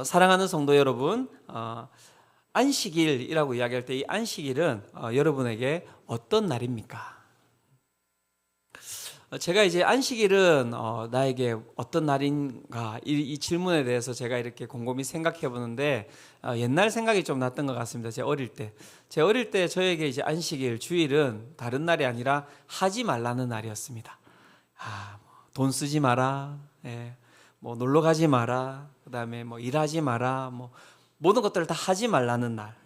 사랑하는 성도 여러분, 안식일이라고 이야기할 때 이 안식일은 여러분에게 어떤 날입니까? 제가 이제 안식일은 나에게 어떤 날인가 이 질문에 대해서 제가 이렇게 곰곰이 생각해 보는데 옛날 생각이 좀 났던 것 같습니다. 제 어릴 때 저에게 이제 안식일, 주일은 다른 날이 아니라 하지 말라는 날이었습니다. 돈 쓰지 마라, 뭐 놀러 가지 마라, 그다음에 뭐 일하지 마라, 뭐 모든 것들을 다 하지 말라는 날.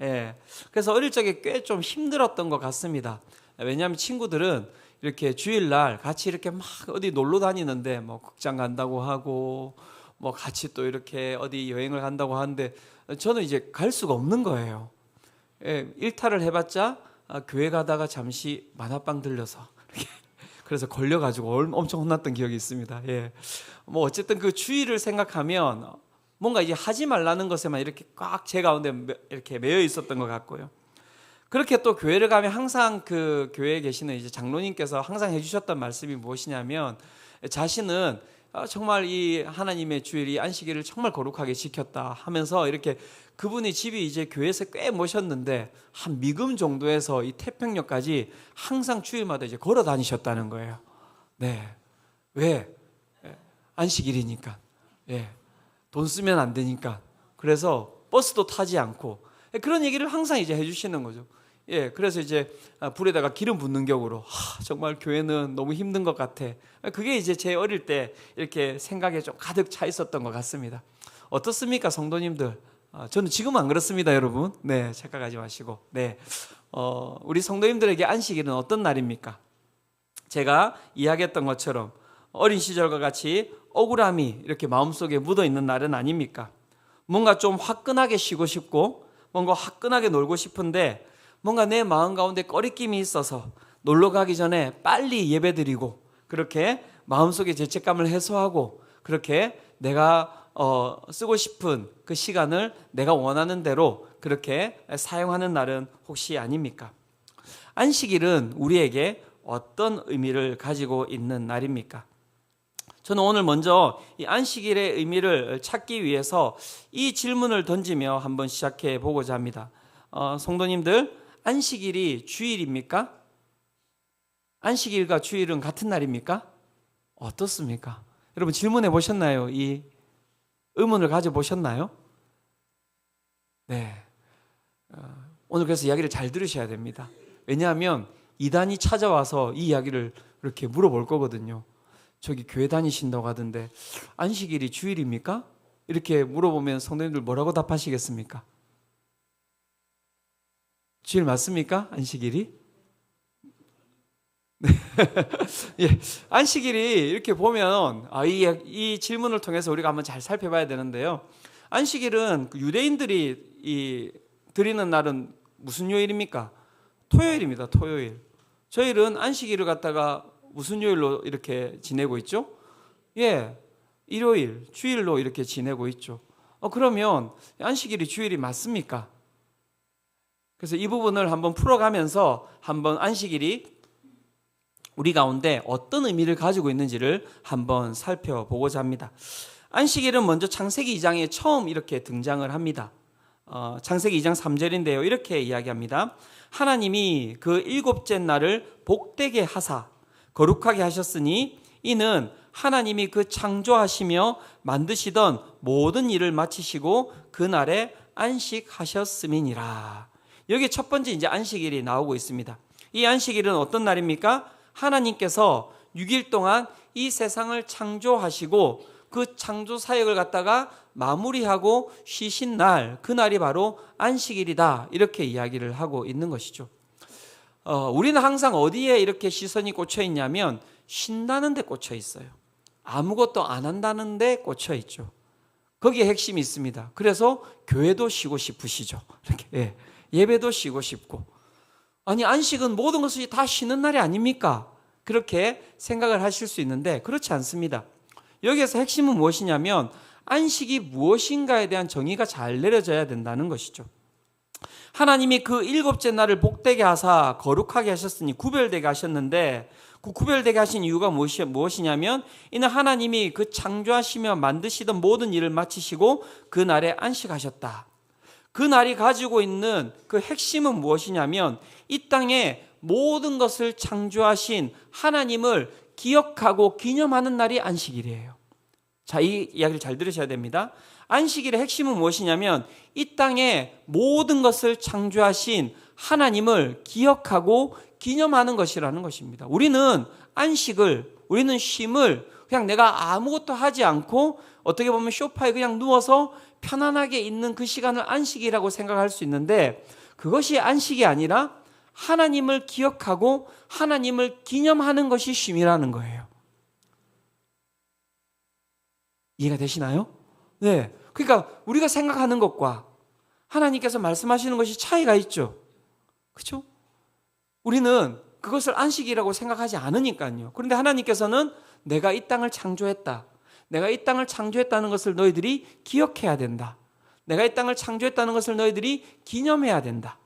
그래서 어릴 적에 꽤 좀 힘들었던 것 같습니다. 왜냐하면 친구들은 이렇게 주일날 같이 이렇게 막 어디 놀러 다니는데 뭐 극장 간다고 하고 뭐 같이 또 이렇게 어디 여행을 간다고 하는데 저는 이제 갈 수가 없는 거예요. 일탈을 해봤자 교회 가다가 잠시 만화방 들려서 그래서 걸려가지고 엄청 혼났던 기억이 있습니다. 뭐 어쨌든 그 주일을 생각하면 뭔가 이제 하지 말라는 것에만 이렇게 꽉 제 가운데 이렇게 매여 있었던 것 같고요. 그렇게 또 교회를 가면 항상 그 교회에 계시는 이제 장로님께서 항상 해주셨던 말씀이 무엇이냐면 자신은 정말 이 하나님의 주일이 안식일을 정말 거룩하게 지켰다 하면서 이렇게 그분이 집이 이제 교회에서 꽤 모셨는데 한 미금 정도에서 이 태평역까지 항상 주일마다 이제 걸어 다니셨다는 거예요. 네. 왜? 안식일이니까. 돈 쓰면 안 되니까. 그래서 버스도 타지 않고 그런 얘기를 항상 이제 해주시는 거죠. 그래서 이제 불에다가 기름 붓는 격으로 정말 교회는 너무 힘든 것 같아. 그게 이제 제 어릴 때 이렇게 생각에 좀 가득 차 있었던 것 같습니다. 어떻습니까, 성도님들? 저는 지금은 안 그렇습니다, 여러분. 착각하지 마시고. 우리 성도님들에게 안식일은 어떤 날입니까? 제가 이야기했던 것처럼 어린 시절과 같이 억울함이 이렇게 마음속에 묻어 있는 날은 아닙니까? 뭔가 좀 화끈하게 쉬고 싶고 뭔가 화끈하게 놀고 싶은데 뭔가 내 마음 가운데 꺼리낌이 있어서 놀러 가기 전에 빨리 예배드리고 그렇게 마음속의 죄책감을 해소하고 그렇게 내가 쓰고 싶은 그 시간을 내가 원하는 대로 그렇게 사용하는 날은 혹시 아닙니까? 안식일은 우리에게 어떤 의미를 가지고 있는 날입니까? 저는 오늘 먼저 이 안식일의 의미를 찾기 위해서 이 질문을 던지며 한번 시작해 보고자 합니다. 성도님들, 안식일이 주일입니까? 안식일과 주일은 같은 날입니까? 어떻습니까? 여러분 질문해 보셨나요? 이 의문을 가져보셨나요? 오늘 그래서 이야기를 잘 들으셔야 됩니다. 왜냐하면 이단이 찾아와서 이 이야기를 이렇게 물어볼 거거든요. 저기 교회 다니신다고 하던데 안식일이 주일입니까? 이렇게 물어보면 성도님들 뭐라고 답하시겠습니까? 주일 맞습니까? 안식일이? 안식일이 이렇게 보면 이 질문을 통해서 우리가 한번 잘 살펴봐야 되는데요. 안식일은 유대인들이 드리는 날은 무슨 요일입니까? 토요일입니다. 토요일. 저희는 안식일을 갖다가 무슨 요일로 이렇게 지내고 있죠? 일요일, 주일로 이렇게 지내고 있죠. 그러면 안식일이 주일이 맞습니까? 그래서 이 부분을 한번 풀어가면서 한번 안식일이 우리 가운데 어떤 의미를 가지고 있는지를 한번 살펴보고자 합니다. 안식일은 먼저 창세기 2장에 처음 이렇게 등장을 합니다. 창세기 2장 3절인데요. 이렇게 이야기합니다. 하나님이 그 일곱째 날을 복되게 하사 거룩하게 하셨으니 이는 하나님이 그 창조하시며 만드시던 모든 일을 마치시고 그날에 안식하셨음이니라. 여기 첫 번째 이제 안식일이 나오고 있습니다. 이 안식일은 어떤 날입니까? 하나님께서 6일 동안 이 세상을 창조하시고 그 창조 사역을 갖다가 마무리하고 쉬신 날, 그날이 바로 안식일이다. 이렇게 이야기를 하고 있는 것이죠. 우리는 항상 어디에 이렇게 시선이 꽂혀 있냐면 쉰다는 데 꽂혀 있어요. 아무것도 안 한다는 데 꽂혀 있죠. 거기에 핵심이 있습니다. 그래서 교회도 쉬고 싶으시죠. 이렇게 예배도 쉬고 싶고 아니 안식은 모든 것이 다 쉬는 날이 아닙니까? 그렇게 생각을 하실 수 있는데 그렇지 않습니다. 여기에서 핵심은 무엇이냐면 안식이 무엇인가에 대한 정의가 잘 내려져야 된다는 것이죠. 하나님이 그 일곱째 날을 복되게 하사 거룩하게 하셨으니 구별되게 하셨는데 그 구별되게 하신 이유가 무엇이냐면 이는 하나님이 그 창조하시며 만드시던 모든 일을 마치시고 그 날에 안식하셨다. 그 날이 가지고 있는 그 핵심은 무엇이냐면 이 땅에 모든 것을 창조하신 하나님을 기억하고 기념하는 날이 안식일이에요. 자, 이 이야기를 잘 들으셔야 됩니다. 안식일의 핵심은 무엇이냐면 이 땅에 모든 것을 창조하신 하나님을 기억하고 기념하는 것이라는 것입니다. 우리는 우리는 쉼을 그냥 내가 아무것도 하지 않고 어떻게 보면 소파에 그냥 누워서 편안하게 있는 그 시간을 안식이라고 생각할 수 있는데 그것이 안식이 아니라 하나님을 기억하고 하나님을 기념하는 것이 쉼이라는 거예요. 이해가 되시나요? 네. 그러니까 우리가 생각하는 것과 하나님께서 말씀하시는 것이 차이가 있죠. 그렇죠? 우리는 그것을 안식이라고 생각하지 않으니까요. 그런데 하나님께서는 내가 이 땅을 창조했다. 내가 이 땅을 창조했다는 것을 너희들이 기억해야 된다. 내가 이 땅을 창조했다는 것을 너희들이 기념해야 된다.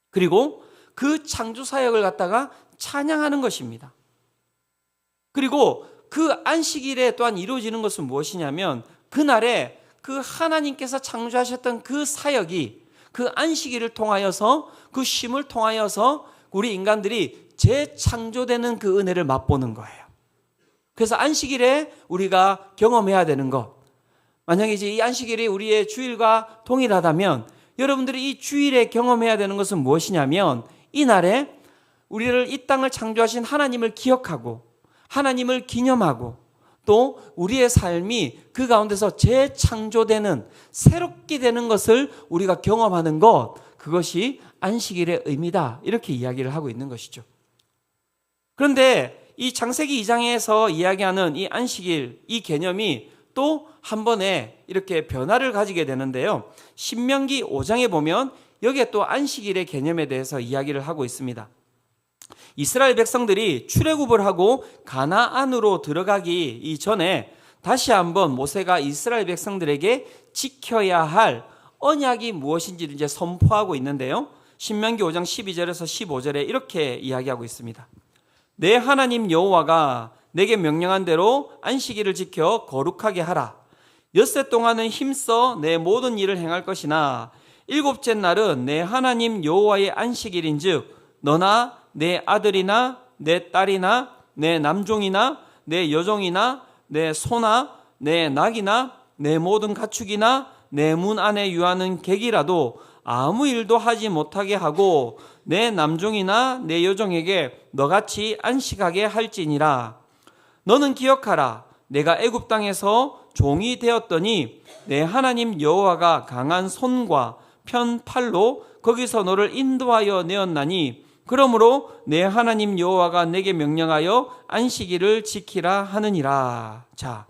그리고 그 창조 사역을 갖다가 찬양하는 것입니다. 그리고 그 안식일에 또한 이루어지는 것은 무엇이냐면 그날에 그 하나님께서 창조하셨던 그 사역이 그 안식일을 통하여서 그 쉼을 통하여서 우리 인간들이 재창조되는 그 은혜를 맛보는 거예요. 그래서 안식일에 우리가 경험해야 되는 것, 만약에 이제 이 안식일이 우리의 주일과 동일하다면 여러분들이 이 주일에 경험해야 되는 것은 무엇이냐면 이 날에 우리를 이 땅을 창조하신 하나님을 기억하고 하나님을 기념하고 또 우리의 삶이 그 가운데서 재창조되는 새롭게 되는 것을 우리가 경험하는 것, 그것이 안식일의 의미다, 이렇게 이야기를 하고 있는 것이죠. 그런데 이 창세기 2장에서 이야기하는 이 안식일, 이 개념이 또 한 번에 이렇게 변화를 가지게 되는데요. 신명기 5장에 보면 여기에 또 안식일의 개념에 대해서 이야기를 하고 있습니다. 이스라엘 백성들이 출애굽을 하고 가나안으로 들어가기 이전에 다시 한번 모세가 이스라엘 백성들에게 지켜야 할 언약이 무엇인지를 이제 선포하고 있는데요. 신명기 5장 12절에서 15절에 이렇게 이야기하고 있습니다. 내 하나님 여호와가 내게 명령한 대로 안식일을 지켜 거룩하게 하라. 엿새 동안은 힘써 내 모든 일을 행할 것이나 일곱째 날은 내 하나님 여호와의 안식일인즉 너나 내 아들이나 내 딸이나 내 남종이나 내 여종이나 내 소나 내 낙이나 내 모든 가축이나 내 문 안에 유하는 객이라도 아무 일도 하지 못하게 하고 내 남종이나 내 여종에게 너같이 안식하게 할지니라. 너는 기억하라. 내가 애굽 땅에서 종이 되었더니 내 하나님 여호와가 강한 손과 편 팔로 거기서 너를 인도하여 내었나니 그러므로 내 하나님 여호와가 내게 명령하여 안식일을 지키라 하느니라. 자,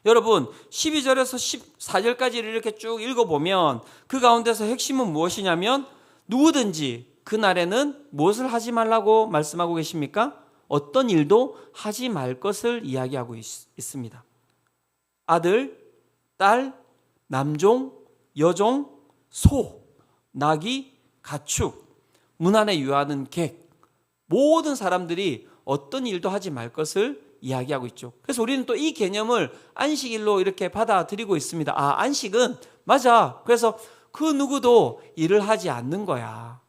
여러분 12절에서 14절까지를 이렇게 쭉 읽어보면 그 가운데서 핵심은 무엇이냐면 누구든지 그날에는 무엇을 하지 말라고 말씀하고 계십니까? 어떤 일도 하지 말 것을 이야기하고 있습니다. 아들, 딸, 남종, 여종, 소, 나귀, 가축, 문 안에 유하는 객, 모든 사람들이 어떤 일도 하지 말 것을 이야기하고 있죠. 그래서 우리는 또 이 개념을 안식일로 이렇게 받아들이고 있습니다. 아, 안식은 맞아. 그래서 그 누구도 일을 하지 않는 거야.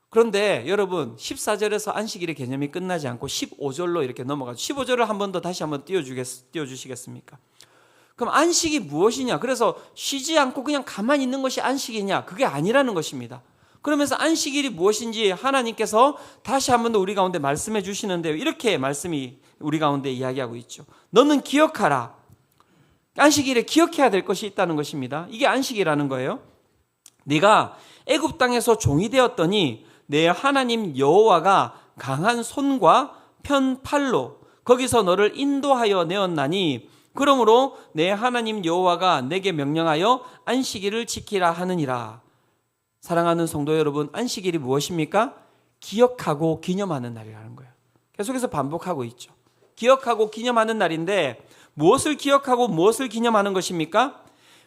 그런데 여러분 14절에서 안식일의 개념이 끝나지 않고 15절로 이렇게 넘어가죠. 15절을 한 번 더 다시 한번 띄워주시겠습니까? 그럼 안식이 무엇이냐? 그래서 쉬지 않고 그냥 가만히 있는 것이 안식이냐? 그게 아니라는 것입니다. 그러면서 안식일이 무엇인지 하나님께서 다시 한 번 더 우리 가운데 말씀해 주시는데요. 이렇게 말씀이 우리 가운데 이야기하고 있죠. 너는 기억하라. 안식일에 기억해야 될 것이 있다는 것입니다. 이게 안식이라는 거예요. 네가 애굽 땅에서 종이 되었더니 내 하나님 여호와가 강한 손과 편 팔로 거기서 너를 인도하여 내었나니 그러므로 내 하나님 여호와가 내게 명령하여 안식일을 지키라 하느니라. 사랑하는 성도 여러분, 안식일이 무엇입니까? 기억하고 기념하는 날이라는 거예요. 계속해서 반복하고 있죠. 기억하고 기념하는 날인데 무엇을 기억하고 무엇을 기념하는 것입니까?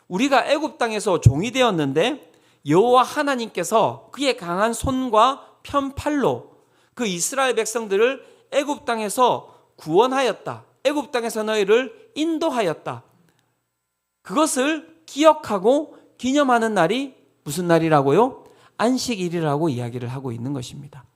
우리가 애굽 땅에서 종이 되었는데 여호와 하나님께서 그의 강한 손과 편 팔로 그 이스라엘 백성들을 애굽 땅에서 구원하였다. 애굽 땅에서 너희를 인도하였다. 그것을 기억하고 기념하는 날이 무슨 날이라고요? 안식일이라고 이야기를 하고 있는 것입니다.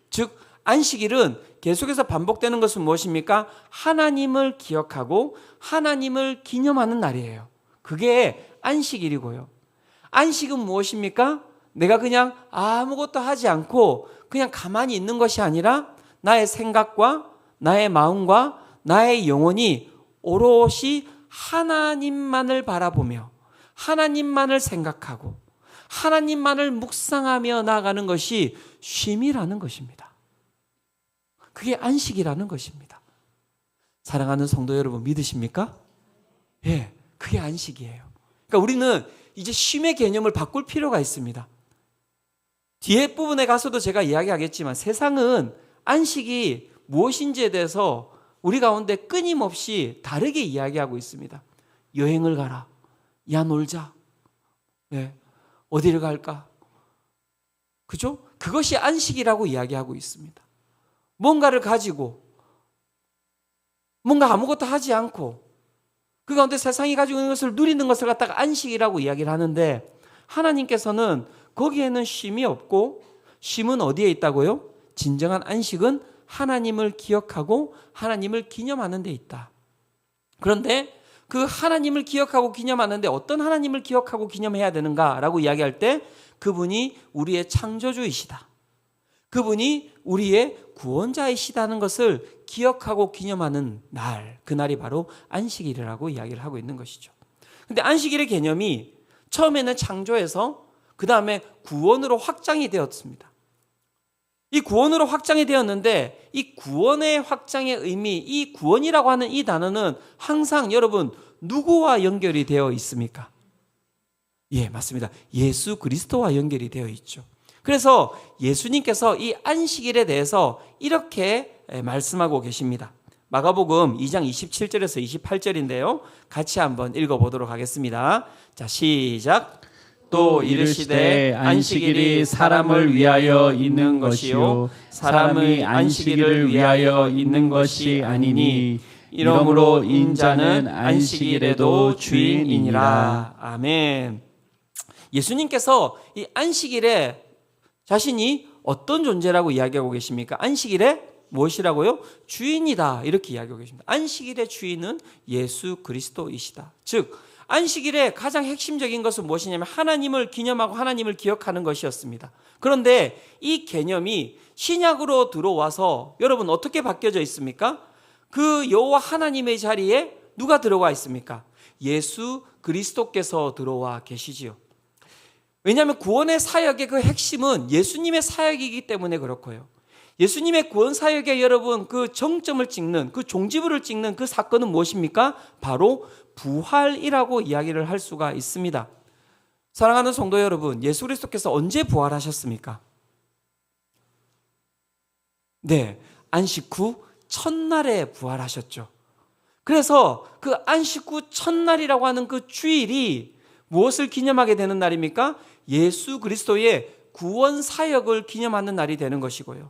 즉 안식일은 계속해서 반복되는 것은 무엇입니까? 하나님을 기억하고 하나님을 기념하는 날이에요. 그게 안식일이고요. 안식은 무엇입니까? 내가 그냥 아무것도 하지 않고 그냥 가만히 있는 것이 아니라 나의 생각과 나의 마음과 나의 영혼이 오롯이 하나님만을 바라보며 하나님만을 생각하고 하나님만을 묵상하며 나아가는 것이 쉼이라는 것입니다. 그게 안식이라는 것입니다. 사랑하는 성도 여러분, 믿으십니까? 예, 그게 안식이에요. 그러니까 우리는 이제 쉼의 개념을 바꿀 필요가 있습니다. 뒤에 부분에 가서도 제가 이야기하겠지만 세상은 안식이 무엇인지에 대해서 우리 가운데 끊임없이 다르게 이야기하고 있습니다. 여행을 가라. 야, 놀자. 네. 어디를 갈까? 그죠? 그것이 안식이라고 이야기하고 있습니다. 뭔가를 가지고 뭔가 아무것도 하지 않고 그 가운데 세상이 가지고 있는 것을 누리는 것을 갖다가 안식이라고 이야기를 하는데 하나님께서는 거기에는 쉼이 없고 쉼은 어디에 있다고요? 진정한 안식은 하나님을 기억하고 하나님을 기념하는 데 있다. 그런데 그 하나님을 기억하고 기념하는데 어떤 하나님을 기억하고 기념해야 되는가라고 이야기할 때 그분이 우리의 창조주이시다. 그분이 우리의 구원자이시다는 것을 기억하고 기념하는 날, 그날이 바로 안식일이라고 이야기를 하고 있는 것이죠. 근데 안식일의 개념이 처음에는 창조에서 그 다음에 구원으로 확장이 되었습니다. 이 구원으로 확장이 되었는데 이 구원의 확장의 의미, 이 구원이라고 하는 이 단어는 항상 여러분 누구와 연결이 되어 있습니까? 예, 맞습니다. 예수 그리스도와 연결이 되어 있죠. 그래서 예수님께서 이 안식일에 대해서 이렇게 말씀하고 계십니다. 마가복음 2장 27절에서 28절인데요. 같이 한번 읽어보도록 하겠습니다. 자, 시작. 또 이르시되 안식일이 사람을 위하여 있는 것이요 사람이 안식일을 위하여 있는 것이 아니니 이러므로 인자는 안식일에도 주인이니라. 아멘. 예수님께서 이 안식일에 자신이 어떤 존재라고 이야기하고 계십니까? 안식일의 무엇이라고요? 주인이다, 이렇게 이야기하고 계십니다. 안식일의 주인은 예수 그리스도이시다. 즉 안식일의 가장 핵심적인 것은 무엇이냐면 하나님을 기념하고 하나님을 기억하는 것이었습니다. 그런데 이 개념이 신약으로 들어와서 여러분 어떻게 바뀌어져 있습니까? 그 여호와 하나님의 자리에 누가 들어와 있습니까? 예수 그리스도께서 들어와 계시지요. 왜냐하면 구원의 사역의 그 핵심은 예수님의 사역이기 때문에 그렇고요. 예수님의 구원 사역에 여러분 그 정점을 찍는, 그 종지부를 찍는 그 사건은 무엇입니까? 바로 부활이라고 이야기를 할 수가 있습니다. 사랑하는 성도 여러분, 예수 그리스도께서 언제 부활하셨습니까? 네, 안식 후 첫날에 부활하셨죠. 그래서 그 안식 후 첫날이라고 하는 그 주일이 무엇을 기념하게 되는 날입니까? 예수 그리스도의 구원 사역을 기념하는 날이 되는 것이고요.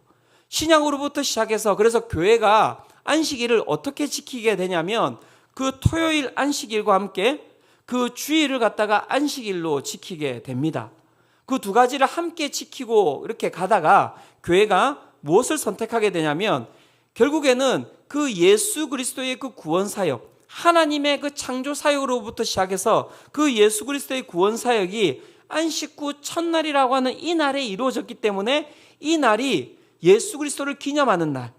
신약으로부터 시작해서 그래서 교회가 안식일을 어떻게 지키게 되냐면 그 토요일 안식일과 함께 그 주일을 갖다가 안식일로 지키게 됩니다. 그 두 가지를 함께 지키고 이렇게 가다가 교회가 무엇을 선택하게 되냐면 결국에는 그 예수 그리스도의 그 구원 사역, 하나님의 그 창조 사역으로부터 시작해서 그 예수 그리스도의 구원 사역이 안식 후 첫날이라고 하는 이 날에 이루어졌기 때문에 이 날이 예수 그리스도를 기념하는 날,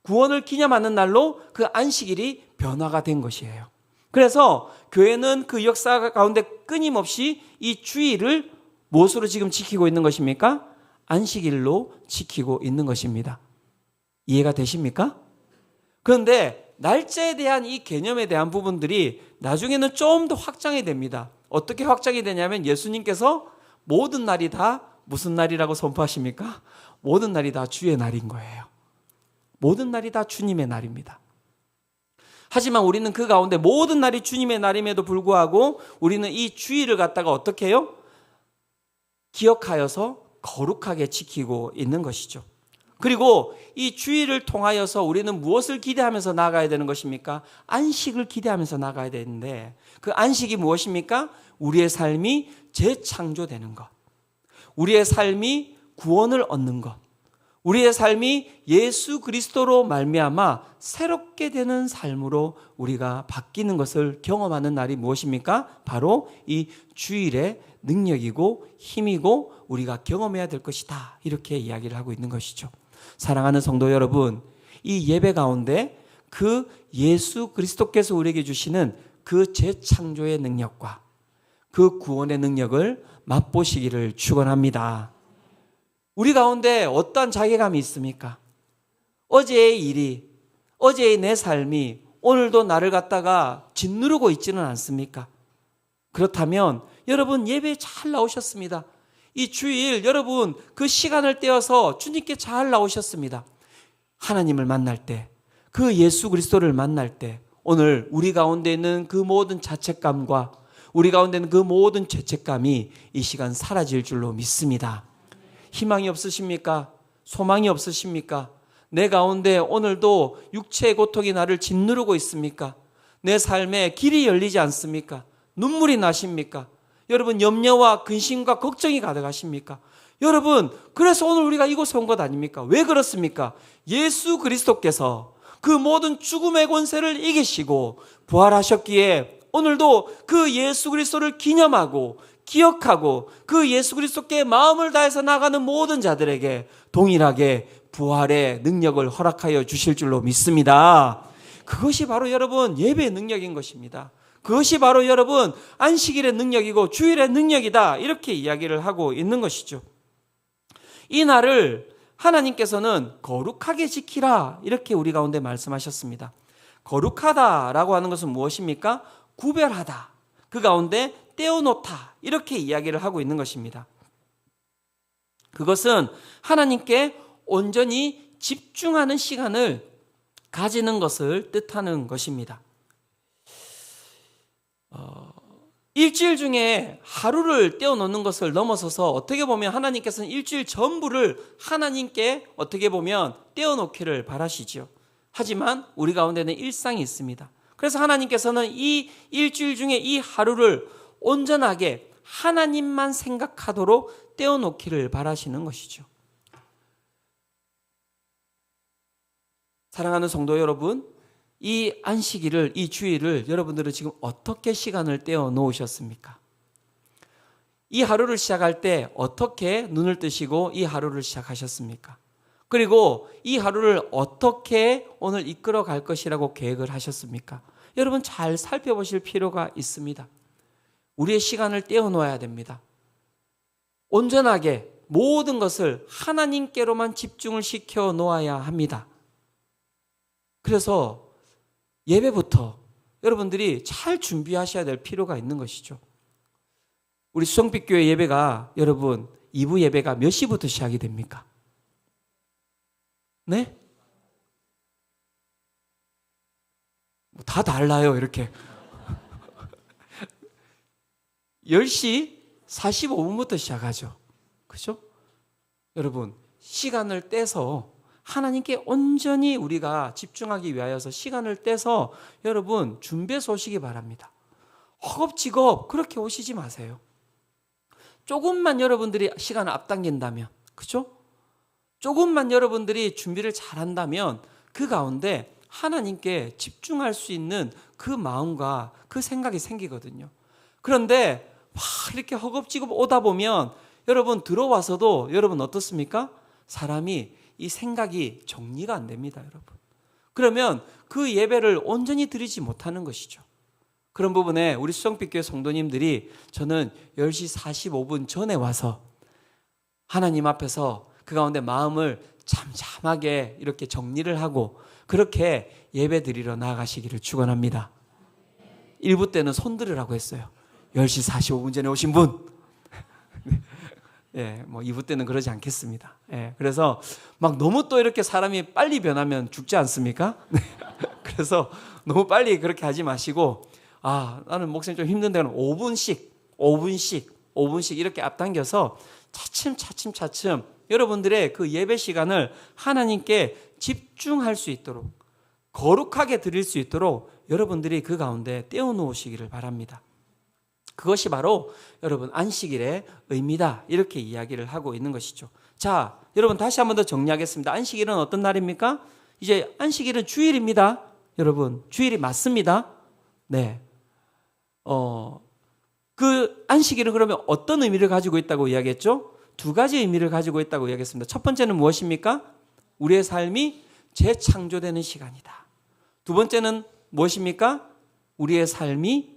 구원을 기념하는 날로 그 안식일이 변화가 된 것이에요. 그래서 교회는 그 역사 가운데 끊임없이 이 주일을 무엇으로 지금 지키고 있는 것입니까? 안식일로 지키고 있는 것입니다. 이해가 되십니까? 그런데 날짜에 대한 이 개념에 대한 부분들이 나중에는 좀 더 확장이 됩니다. 어떻게 확장이 되냐면 예수님께서 모든 날이 다 무슨 날이라고 선포하십니까? 모든 날이 다 주의 날인 거예요. 모든 날이 다 주님의 날입니다. 하지만 우리는 그 가운데 모든 날이 주님의 날임에도 불구하고 우리는 이 주일을 갖다가 어떻게 해요? 기억하여서 거룩하게 지키고 있는 것이죠. 그리고 이 주일을 통하여서 우리는 무엇을 기대하면서 나가야 되는 것입니까? 안식을 기대하면서 나가야 되는데 그 안식이 무엇입니까? 우리의 삶이 재창조되는 것, 우리의 삶이 구원을 얻는 것, 우리의 삶이 예수 그리스도로 말미암아 새롭게 되는 삶으로 우리가 바뀌는 것을 경험하는 날이 무엇입니까? 바로 이 주일의 능력이고 힘이고 우리가 경험해야 될 것이다. 이렇게 이야기를 하고 있는 것이죠. 사랑하는 성도 여러분, 이 예배 가운데 그 예수 그리스도께서 우리에게 주시는 그 재창조의 능력과 그 구원의 능력을 맛보시기를 축원합니다. 우리 가운데 어떠한 자괴감이 있습니까? 어제의 일이, 어제의 내 삶이 오늘도 나를 갖다가 짓누르고 있지는 않습니까? 그렇다면 여러분 예배에 잘 나오셨습니다. 이 주일 여러분 그 시간을 떼어서 주님께 잘 나오셨습니다. 하나님을 만날 때, 그 예수 그리스도를 만날 때 오늘 우리 가운데 있는 그 모든 자책감과 우리 가운데 있는 그 모든 죄책감이 이 시간 사라질 줄로 믿습니다. 희망이 없으십니까? 소망이 없으십니까? 내 가운데 오늘도 육체의 고통이 나를 짓누르고 있습니까? 내 삶에 길이 열리지 않습니까? 눈물이 나십니까? 여러분 염려와 근심과 걱정이 가득하십니까? 여러분 그래서 오늘 우리가 이곳에 온 것 아닙니까? 왜 그렇습니까? 예수 그리스도께서 그 모든 죽음의 권세를 이기시고 부활하셨기에 오늘도 그 예수 그리스도를 기념하고 기억하고 그 예수 그리스도께 마음을 다해서 나가는 모든 자들에게 동일하게 부활의 능력을 허락하여 주실 줄로 믿습니다. 그것이 바로 여러분 예배의 능력인 것입니다. 그것이 바로 여러분 안식일의 능력이고 주일의 능력이다. 이렇게 이야기를 하고 있는 것이죠. 이 날을 하나님께서는 거룩하게 지키라 이렇게 우리 가운데 말씀하셨습니다. 거룩하다라고 하는 것은 무엇입니까? 구별하다. 그 가운데 떼어놓다. 이렇게 이야기를 하고 있는 것입니다. 그것은 하나님께 온전히 집중하는 시간을 가지는 것을 뜻하는 것입니다. 일주일 중에 하루를 떼어놓는 것을 넘어서서 어떻게 보면 하나님께서는 일주일 전부를 하나님께 어떻게 보면 떼어놓기를 바라시죠. 하지만 우리 가운데는 일상이 있습니다. 그래서 하나님께서는 이 일주일 중에 이 하루를 온전하게 하나님만 생각하도록 떼어놓기를 바라시는 것이죠. 사랑하는 성도 여러분, 이 안식일을, 이 주일을 여러분들은 지금 어떻게 시간을 떼어 놓으셨습니까? 이 하루를 시작할 때 어떻게 눈을 뜨시고 이 하루를 시작하셨습니까? 그리고 이 하루를 어떻게 오늘 이끌어 갈 것이라고 계획을 하셨습니까? 여러분 잘 살펴보실 필요가 있습니다. 우리의 시간을 떼어 놓아야 됩니다. 온전하게 모든 것을 하나님께로만 집중을 시켜 놓아야 합니다. 그래서 예배부터 여러분들이 잘 준비하셔야 될 필요가 있는 것이죠. 우리 수성빛교회 예배가 여러분 2부 예배가 몇 시부터 시작이 됩니까? 네? 다 달라요 이렇게 10시 45분부터 시작하죠. 그렇죠? 여러분 시간을 떼서 하나님께 온전히 우리가 집중하기 위하여서 시간을 떼서 여러분 준비해서 오시기 바랍니다. 허겁지겁 그렇게 오시지 마세요. 조금만 여러분들이 시간을 앞당긴다면, 그렇죠? 조금만 여러분들이 준비를 잘한다면 그 가운데 하나님께 집중할 수 있는 그 마음과 그 생각이 생기거든요. 그런데 막 이렇게 허겁지겁 오다 보면 여러분 들어와서도 여러분 어떻습니까? 사람이 이 생각이 정리가 안 됩니다, 여러분. 그러면 그 예배를 온전히 드리지 못하는 것이죠. 그런 부분에 우리 수성빛교회 성도님들이 저는 10시 45분 전에 와서 하나님 앞에서 그 가운데 마음을 잠잠하게 이렇게 정리를 하고 그렇게 예배 드리러 나아가시기를 축원합니다. 1부 때는 손 들으라고 했어요. 10시 45분 전에 오신 분. 예, 뭐 2부 때는 그러지 않겠습니다. 예, 그래서 막 너무 또 이렇게 사람이 빨리 변하면 죽지 않습니까? 그래서 너무 빨리 그렇게 하지 마시고, 나는 목사님 좀 힘든 데는 5분씩 이렇게 앞당겨서 차츰 여러분들의 그 예배 시간을 하나님께 집중할 수 있도록, 거룩하게 드릴 수 있도록 여러분들이 그 가운데 떼어놓으시기를 바랍니다. 그것이 바로 여러분 안식일의 의미다, 이렇게 이야기를 하고 있는 것이죠. 자, 여러분 다시 한 번 더 정리하겠습니다. 안식일은 어떤 날입니까? 이제 안식일은 주일입니다. 여러분, 주일이 맞습니다. 네. 그 안식일은 그러면 어떤 의미를 가지고 있다고 이야기했죠? 두 가지 의미를 가지고 있다고 이야기했습니다. 첫 번째는 무엇입니까? 우리의 삶이 재창조되는 시간이다. 두 번째는 무엇입니까? 우리의 삶이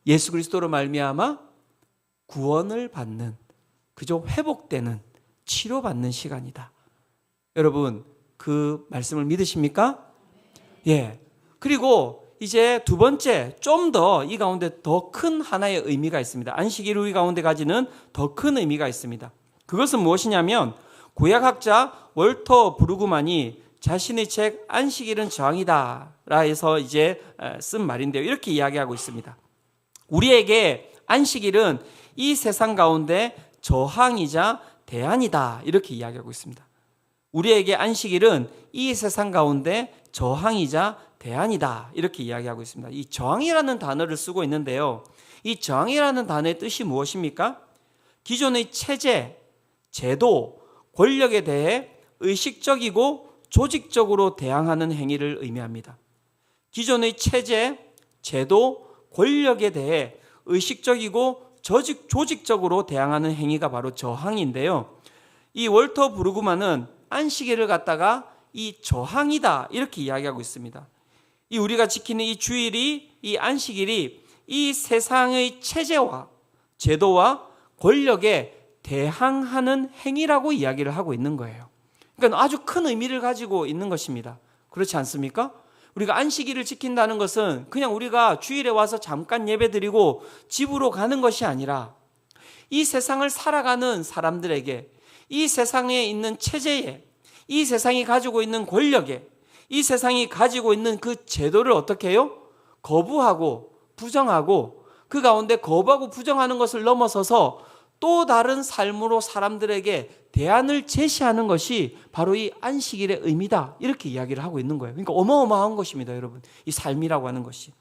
예수 그리스도로 말미암아 구원을 받는, 그저 회복되는, 치료받는 시간이다. 여러분, 그 말씀을 믿으십니까? 예. 그리고 이제 두 번째, 좀 더 이 가운데 더 큰 하나의 의미가 있습니다. 안식일 우리 가운데 가지는 더 큰 의미가 있습니다. 그것은 무엇이냐면 구약학자 월터 브루그만이 자신의 책 안식일은 저항이다 라 해서 이제 쓴 말인데요. 이렇게 이야기하고 있습니다. 우리에게 안식일은 이 세상 가운데 저항이자 대안이다, 이렇게 이야기하고 있습니다. 우리에게 안식일은 이 세상 가운데 저항이자 대안이다, 이렇게 이야기하고 있습니다. 이 저항이라는 단어를 쓰고 있는데요. 이 저항이라는 단어의 뜻이 무엇입니까? 기존의 체제, 제도, 권력에 대해 의식적이고 조직적으로 대항하는 행위를 의미합니다. 기존의 체제, 제도, 권력에 대해 의식적이고 조직적으로 대항하는 행위가 바로 저항인데요. 이 월터 브루그만은 안식일을 갖다가 이 저항이다, 이렇게 이야기하고 있습니다. 이 우리가 지키는 이 주일이, 이 안식일이 이 세상의 체제와 제도와 권력에 대항하는 행위라고 이야기를 하고 있는 거예요. 그러니까 아주 큰 의미를 가지고 있는 것입니다. 그렇지 않습니까? 우리가 안식일을 지킨다는 것은 그냥 우리가 주일에 와서 잠깐 예배드리고 집으로 가는 것이 아니라 이 세상을 살아가는 사람들에게, 이 세상에 있는 체제에, 이 세상이 가지고 있는 권력에, 이 세상이 가지고 있는 그 제도를 어떻게 해요? 거부하고 부정하고, 그 가운데 거부하고 부정하는 것을 넘어서서 또 다른 삶으로 사람들에게 대안을 제시하는 것이 바로 이 안식일의 의미다, 이렇게 이야기를 하고 있는 거예요. 그러니까 어마어마한 것입니다, 여러분. 이 삶이라고 하는 것이.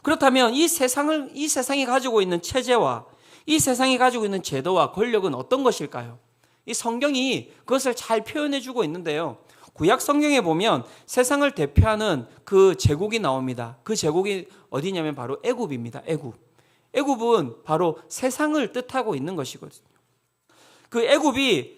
그렇다면 이 세상이 가지고 있는 체제와 이 세상이 가지고 있는 제도와 권력은 어떤 것일까요? 이 성경이 그것을 잘 표현해 주고 있는데요. 구약 성경에 보면 세상을 대표하는 그 제국이 나옵니다. 그 제국이 어디냐면 바로 애굽입니다. 애굽은 바로 세상을 뜻하고 있는 것이거든요. 그 애굽이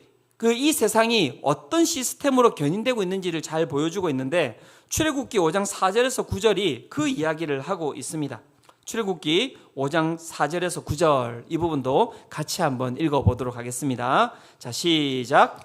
이 세상이 어떤 시스템으로 견인되고 있는지를 잘 보여주고 있는데, 출애굽기 5장 4절에서 9절이 그 이야기를 하고 있습니다. 출애굽기 5장 4절에서 9절, 이 부분도 같이 한번 읽어보도록 하겠습니다. 자, 시작.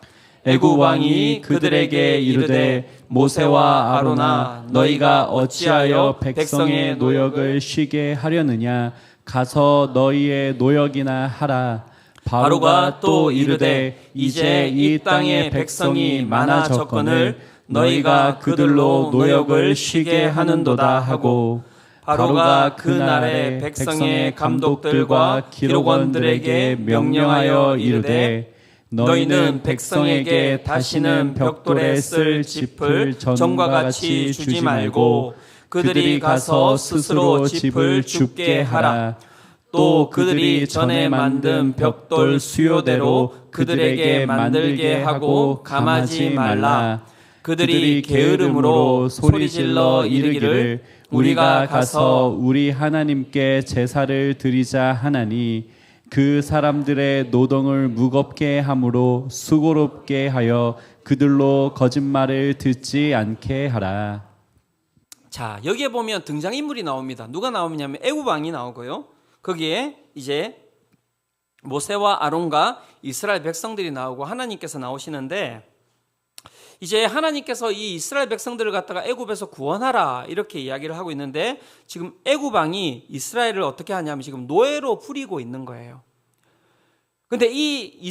애굽 왕이 그들에게 이르되 모세와 아론아 너희가 어찌하여 백성의 노역을 쉬게 하려느냐, 가서 너희의 노역이나 하라. 바로가 또 이르되 이제 이 땅의 백성이 많아졌거늘 너희가 그들로 노역을 쉬게 하는도다 하고, 바로가 그 날에 백성의 감독들과 기록원들에게 명령하여 이르되 너희는 백성에게 다시는 벽돌에 쓸 짚을 전과 같이 주지 말고 그들이 가서 스스로 짚을 줍게 하라. 또 그들이 전에 만든 벽돌 수요대로 그들에게 만들게 하고 감하지 말라. 그들이 게으름으로 소리질러 이르기를 우리가 가서 우리 하나님께 제사를 드리자 하나니 그 사람들의 노동을 무겁게 함으로 수고롭게 하여 그들로 거짓말을 듣지 않게 하라. 자, 여기에 보면 등장인물이 나옵니다. 누가 나오냐면 애굽 왕이 나오고요. 거기에 이제 모세와 아론과 이스라엘 백성들이 나오고 하나님께서 나오시는데, 이제 하나님께서 이 이스라엘 백성들을 갖다가 애굽에서 구원하라, 이렇게 이야기를 하고 있는데, 지금 애굽 왕이 이스라엘을 어떻게 하냐면 지금 노예로 부리고 있는 거예요. 근데 이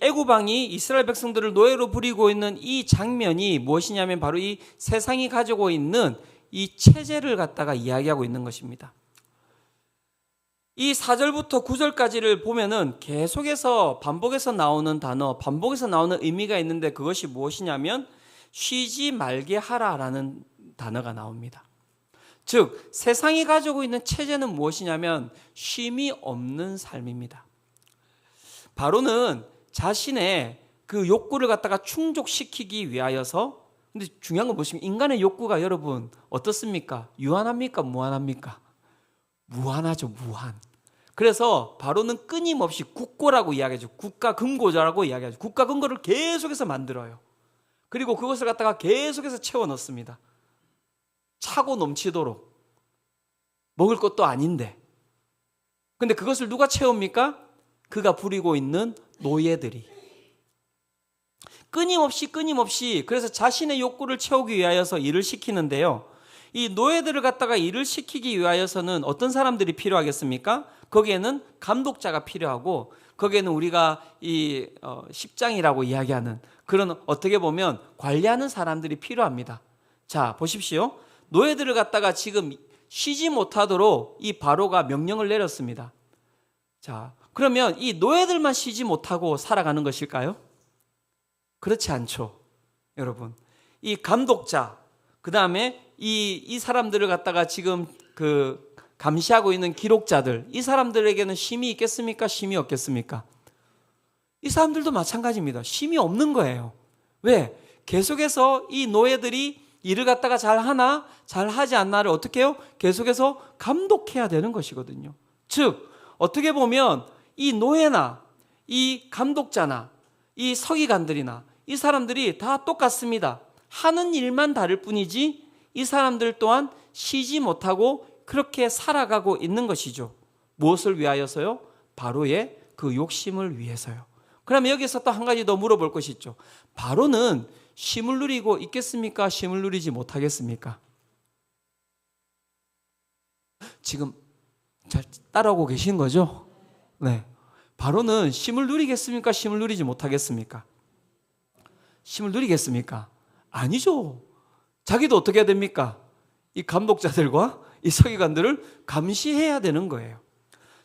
애굽 왕이 이스라엘 백성들을 노예로 부리고 있는 이 장면이 무엇이냐면 바로 이 세상이 가지고 있는 이 체제를 갖다가 이야기하고 있는 것입니다. 이 4절부터 9절까지를 보면은 계속해서 반복해서 나오는 단어, 반복해서 나오는 의미가 있는데 그것이 무엇이냐면 쉬지 말게 하라라는 단어가 나옵니다. 즉 세상이 가지고 있는 체제는 무엇이냐면 쉼이 없는 삶입니다. 바로는 자신의 그 욕구를 갖다가 충족시키기 위하여서, 근데 중요한 건 무엇입니까? 인간의 욕구가 여러분 어떻습니까? 유한합니까? 무한합니까? 무한하죠. 무한. 그래서 바로는 끊임없이 국고라고 이야기하죠. 국가 금고자라고 이야기하죠. 국가 금고를 계속해서 만들어요. 그리고 그것을 갖다가 계속해서 채워 넣습니다. 차고 넘치도록. 먹을 것도 아닌데. 근데 그것을 누가 채웁니까? 그가 부리고 있는 노예들이. 끊임없이 그래서 자신의 욕구를 채우기 위하여서 일을 시키는데요. 이 노예들을 갖다가 일을 시키기 위하여서는 어떤 사람들이 필요하겠습니까? 거기에는 감독자가 필요하고, 거기에는 우리가 이 십장이라고 이야기하는 그런, 어떻게 보면 관리하는 사람들이 필요합니다. 자, 보십시오. 노예들을 갖다가 지금 쉬지 못하도록 이 바로가 명령을 내렸습니다. 자, 그러면 이 노예들만 쉬지 못하고 살아가는 것일까요? 그렇지 않죠. 여러분, 이 감독자, 그 다음에 이 사람들을 갖다가 지금 그 감시하고 있는 기록자들, 이 사람들에게는 쉼이 있겠습니까? 쉼이 없겠습니까? 이 사람들도 마찬가지입니다. 쉼이 없는 거예요. 왜? 계속해서 이 노예들이 일을 갖다가 잘 하나, 잘 하지 않나를 어떻게 해요? 계속해서 감독해야 되는 것이거든요. 즉, 어떻게 보면 이 노예나 이 감독자나 이 서기관들이나 이 사람들이 다 똑같습니다. 하는 일만 다를 뿐이지 이 사람들 또한 쉬지 못하고 그렇게 살아가고 있는 것이죠. 무엇을 위하여서요? 바로의 그 욕심을 위해서요. 그러면 여기서 또 한 가지 더 물어볼 것이 있죠. 바로는 쉼을 누리고 있겠습니까? 쉼을 누리지 못하겠습니까? 지금 잘 따라오고 계신 거죠? 네. 바로는 쉼을 누리겠습니까? 쉼을 누리지 못하겠습니까? 쉼을 누리겠습니까? 아니죠. 자기도 어떻게 해야 됩니까? 이 감독자들과 이 서기관들을 감시해야 되는 거예요.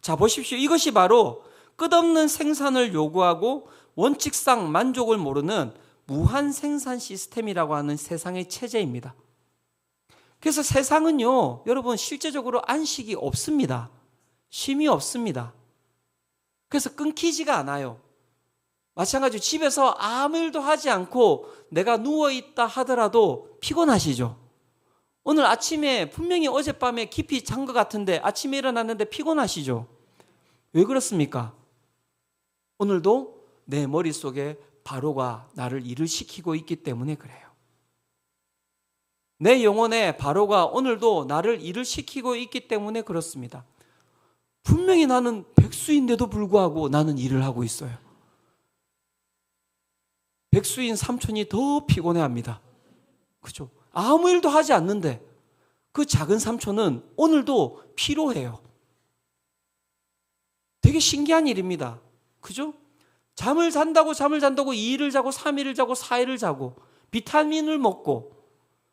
자, 보십시오. 이것이 바로 끝없는 생산을 요구하고 원칙상 만족을 모르는 무한 생산 시스템이라고 하는 세상의 체제입니다. 그래서 세상은요, 여러분 실제적으로 안식이 없습니다. 쉼이 없습니다. 그래서 끊기지가 않아요. 마찬가지로 집에서 아무 일도 하지 않고 내가 누워있다 하더라도 피곤하시죠? 오늘 아침에 분명히 어젯밤에 깊이 잔 것 같은데 아침에 일어났는데 피곤하시죠? 왜 그렇습니까? 오늘도 내 머릿속에 바로가 나를 일을 시키고 있기 때문에 그래요. 내 영혼에 바로가 오늘도 나를 일을 시키고 있기 때문에 그렇습니다. 분명히 나는 백수인데도 불구하고 나는 일을 하고 있어요. 백수인 삼촌이 더 피곤해합니다. 그죠? 아무 일도 하지 않는데 그 작은 삼촌은 오늘도 피로해요. 되게 신기한 일입니다. 그죠? 잠을 잔다고 2일을 자고 3일을 자고 4일을 자고 비타민을 먹고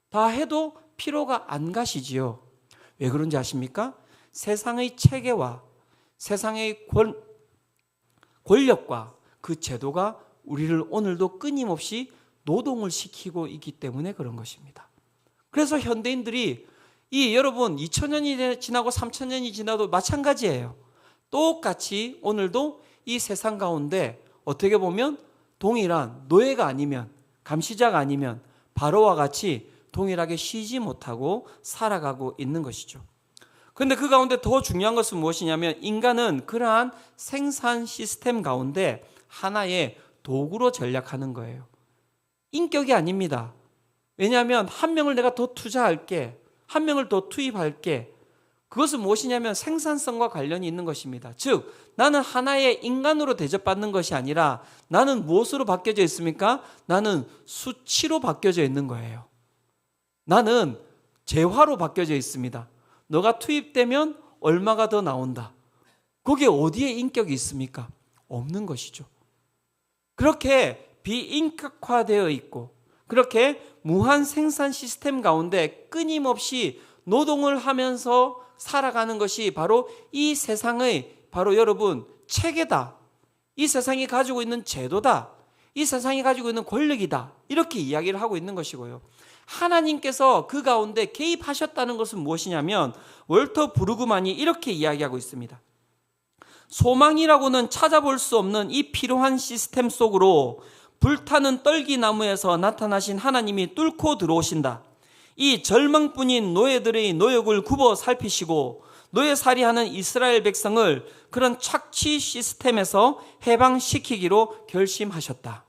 다 해도 피로가 안 가시지요. 왜 그런지 아십니까? 세상의 체계와 세상의 권력과 그 제도가 우리를 오늘도 끊임없이 노동을 시키고 있기 때문에 그런 것입니다. 그래서 현대인들이 여러분 2000년이 지나고 3000년이 지나도 마찬가지예요. 똑같이 오늘도 이 세상 가운데 어떻게 보면 동일한 노예가 아니면, 감시자가 아니면 바로와 같이 동일하게 쉬지 못하고 살아가고 있는 것이죠. 그런데 그 가운데 더 중요한 것은 무엇이냐면 인간은 그러한 생산 시스템 가운데 하나의 도구로 전략하는 거예요. 인격이 아닙니다. 왜냐하면 한 명을 내가 더 투자할게, 한 명을 더 투입할게. 그것은 무엇이냐면 생산성과 관련이 있는 것입니다. 즉 나는 하나의 인간으로 대접받는 것이 아니라 나는 무엇으로 바뀌어져 있습니까? 나는 수치로 바뀌어져 있는 거예요. 나는 재화로 바뀌어져 있습니다. 너가 투입되면 얼마가 더 나온다. 거기에 어디에 인격이 있습니까? 없는 것이죠. 그렇게 비인격화되어 있고 그렇게 무한 생산 시스템 가운데 끊임없이 노동을 하면서 살아가는 것이 바로 이 세상의 바로 여러분 체계다. 이 세상이 가지고 있는 제도다. 이 세상이 가지고 있는 권력이다. 이렇게 이야기를 하고 있는 것이고요. 하나님께서 그 가운데 개입하셨다는 것은 무엇이냐면 월터 브루그만이 이렇게 이야기하고 있습니다. 소망이라고는 찾아볼 수 없는 이 필요한 시스템 속으로 불타는 떨기나무에서 나타나신 하나님이 뚫고 들어오신다. 이 절망뿐인 노예들의 노역을 굽어 살피시고 노예살이하는 이스라엘 백성을 그런 착취 시스템에서 해방시키기로 결심하셨다.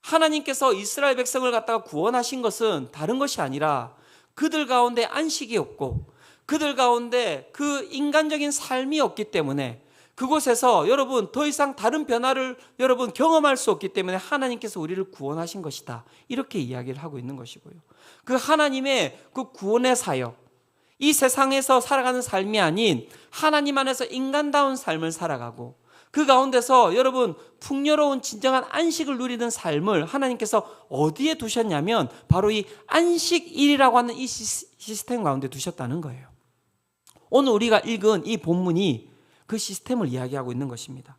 하나님께서 이스라엘 백성을 갖다가 구원하신 것은 다른 것이 아니라 그들 가운데 안식이 없고 그들 가운데 그 인간적인 삶이 없기 때문에 그곳에서 여러분 더 이상 다른 변화를 여러분 경험할 수 없기 때문에 하나님께서 우리를 구원하신 것이다. 이렇게 이야기를 하고 있는 것이고요. 그 하나님의 그 구원의 사역, 이 세상에서 살아가는 삶이 아닌 하나님 안에서 인간다운 삶을 살아가고 그 가운데서 여러분 풍요로운 진정한 안식을 누리는 삶을 하나님께서 어디에 두셨냐면 바로 이 안식일이라고 하는 이 시스템 가운데 두셨다는 거예요. 오늘 우리가 읽은 이 본문이 그 시스템을 이야기하고 있는 것입니다.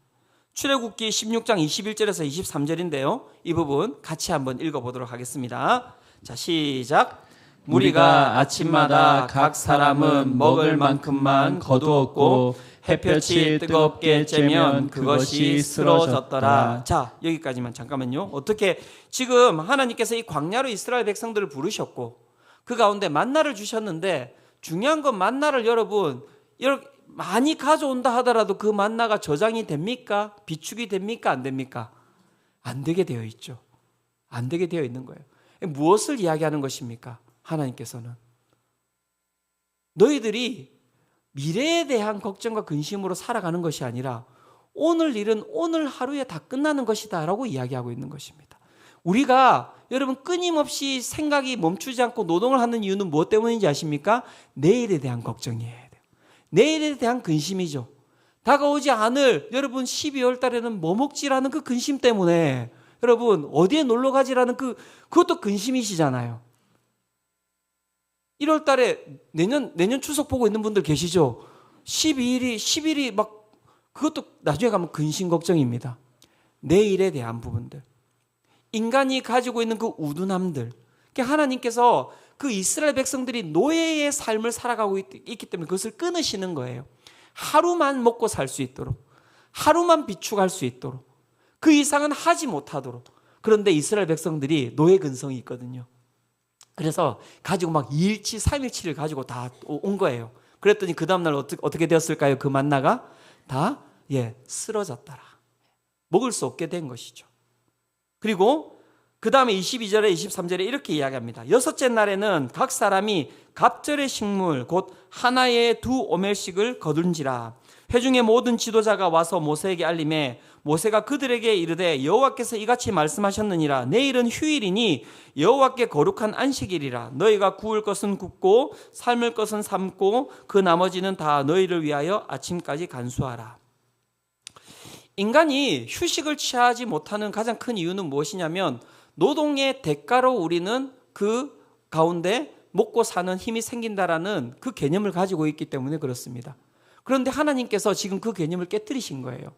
출애굽기 16장 21절에서 23절인데요. 이 부분 같이 한번 읽어보도록 하겠습니다. 자, 시작. 우리가 아침마다 각 사람은 먹을 만큼만 거두었고 햇볕이 뜨겁게 쬐면 그것이 쓰러졌더라. 자, 여기까지만 잠깐만요. 어떻게 지금 하나님께서 이 광야로 이스라엘 백성들을 부르셨고 그 가운데 만나를 주셨는데 중요한 건 만나를 여러분 많이 가져온다 하더라도 그 만나가 저장이 됩니까? 비축이 됩니까? 안 됩니까? 안 되게 되어 있죠. 안 되게 되어 있는 거예요. 무엇을 이야기하는 것입니까? 하나님께서는 너희들이 미래에 대한 걱정과 근심으로 살아가는 것이 아니라 오늘 일은 오늘 하루에 다 끝나는 것이다 라고 이야기하고 있는 것입니다. 우리가 여러분 끊임없이 생각이 멈추지 않고 노동을 하는 이유는 무엇 때문인지 아십니까? 내일에 대한 걱정이에요. 내일에 대한 근심이죠. 다가오지 않을 여러분 12월 달에는 뭐 먹지라는 그 근심 때문에 여러분 어디에 놀러 가지라는 그것도 근심이시잖아요. 1월 달에 내년 추석 보고 있는 분들 계시죠? 10일이 막 그것도 나중에 가면 근심 걱정입니다. 내일에 대한 부분들. 인간이 가지고 있는 그 우둔함들. 하나님께서 그 이스라엘 백성들이 노예의 삶을 살아가고 있기 때문에 그것을 끊으시는 거예요. 하루만 먹고 살 수 있도록, 하루만 비축할 수 있도록, 그 이상은 하지 못하도록. 그런데 이스라엘 백성들이 노예 근성이 있거든요. 그래서 가지고 막 2일치, 3일치를 가지고 다 온 거예요. 그랬더니 그 다음날 어떻게 되었을까요? 그 만나가 다 쓰러졌더라. 먹을 수 없게 된 것이죠. 그리고 그 다음에 22절에 23절에 이렇게 이야기합니다. 여섯째 날에는 각 사람이 갑절의 식물 곧 하나에 2오멜씩을 거둔지라. 회중의 모든 지도자가 와서 모세에게 알림해 모세가 그들에게 이르되 여호와께서 이같이 말씀하셨느니라. 내일은 휴일이니 여호와께 거룩한 안식일이라. 너희가 구울 것은 굽고 삶을 것은 삶고 그 나머지는 다 너희를 위하여 아침까지 간수하라. 인간이 휴식을 취하지 못하는 가장 큰 이유는 무엇이냐면 노동의 대가로 우리는 그 가운데 먹고 사는 힘이 생긴다라는 그 개념을 가지고 있기 때문에 그렇습니다. 그런데 하나님께서 지금 그 개념을 깨뜨리신 거예요.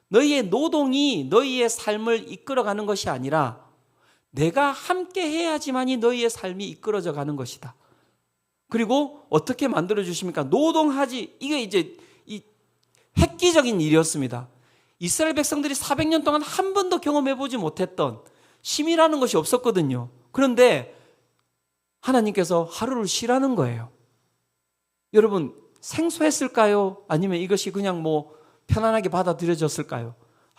너희의 노동이 너희의 삶을 이끌어가는 것이 아니라 내가 함께 해야지만이 너희의 삶이 이끌어져 가는 것이다. 그리고 어떻게 만들어 주십니까? 노동하지, 이게 이제 이 획기적인 일이었습니다. 이스라엘 백성들이 400년 동안 한 번도 경험해보지 못했던 쉼이라는 것이 없었거든요. 그런데 하나님께서 하루를 쉬라는 거예요. 여러분 생소했을까요? 아니면 이것이 그냥 편안하게 받아들여졌을까요?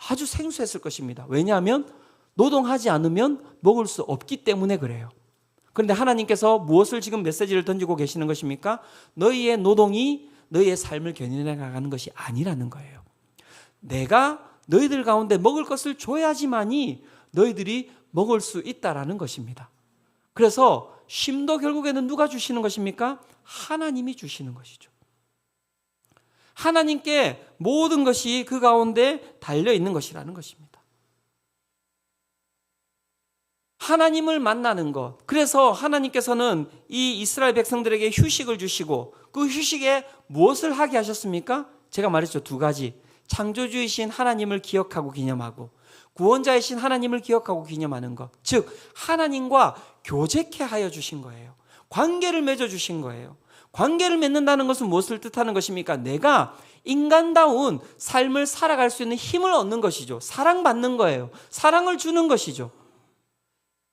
아주 생소했을 것입니다. 왜냐하면 노동하지 않으면 먹을 수 없기 때문에 그래요. 그런데 하나님께서 무엇을 지금 메시지를 던지고 계시는 것입니까? 너희의 노동이 너희의 삶을 견인해 나가는 것이 아니라는 거예요. 내가 너희들 가운데 먹을 것을 줘야지만이 너희들이 먹을 수 있다라는 것입니다. 그래서 쉼도 결국에는 누가 주시는 것입니까? 하나님이 주시는 것이죠. 하나님께 모든 것이 그 가운데 달려 있는 것이라는 것입니다. 하나님을 만나는 것. 그래서 하나님께서는 이 이스라엘 백성들에게 휴식을 주시고 그 휴식에 무엇을 하게 하셨습니까? 제가 말했죠. 두 가지. 창조주이신 하나님을 기억하고 기념하고 구원자이신 하나님을 기억하고 기념하는 것. 즉 하나님과 교제케 하여 주신 거예요. 관계를 맺어 주신 거예요. 관계를 맺는다는 것은 무엇을 뜻하는 것입니까? 내가 인간다운 삶을 살아갈 수 있는 힘을 얻는 것이죠. 사랑받는 거예요. 사랑을 주는 것이죠.